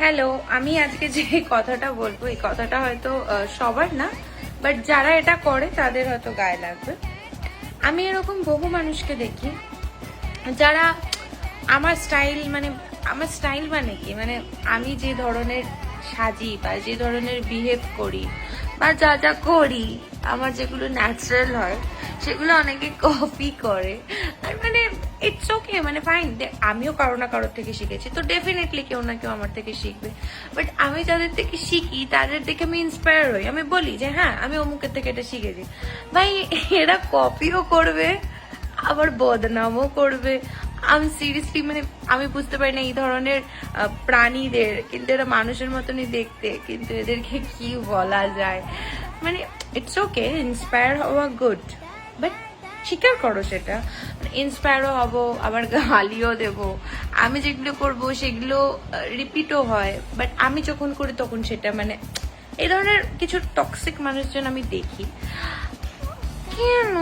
Hello, আমি আজকে যে কথাটা বলবো এই কথাটা হয়তো সবার না, বাট যারা এটা করে তাদের হয়তো গায়ে লাগবে। আমি এরকম বহু মানুষকে দেখি যারা আমার স্টাইল মানে কি, মানে আমি যে ধরনের সাজি বা যে ধরনের বিহেভ করি বা যা যা করি, আমার যেগুলো ন্যাচারাল হয় সেগুলো অনেকে কপি করে। আর মানে ইটস ওকে, মানে ফাইন, আমিও কারো না কারোর থেকে শিখেছি, তো ডেফিনেটলি কেউ না কেউ আমার থেকে শিখবে। বাট আমি যাদের থেকে শিখি তাদের দেখে আমি ইন্সপায়ার হই, আমি বলি যে হ্যাঁ আমি অমুকের থেকে এটা শিখেছি। ভাই, এরা কপিও করবে আবার বদনামও করবে। আমি সিরিয়াসলি মানে আমি বুঝতে পারি না এই ধরনের প্রাণীদের, কিন্তু এরা মানুষের মতনই দেখতে, কিন্তু এদেরকে কি বলা যায়। মানে ইটস ওকে, ইন্সপায়ার হওয়া গুড, বাট স্বীকার করো সেটা। ইন্সপায়ারও হব, আবার গালিও দেব। আমি যেগুলো করব সেগুলো রিপিটও হয়, বাট আমি যখন করি তখন সেটা মানে এই ধরনের কিছু টক্সিক মানুষজন আমি দেখি। কেন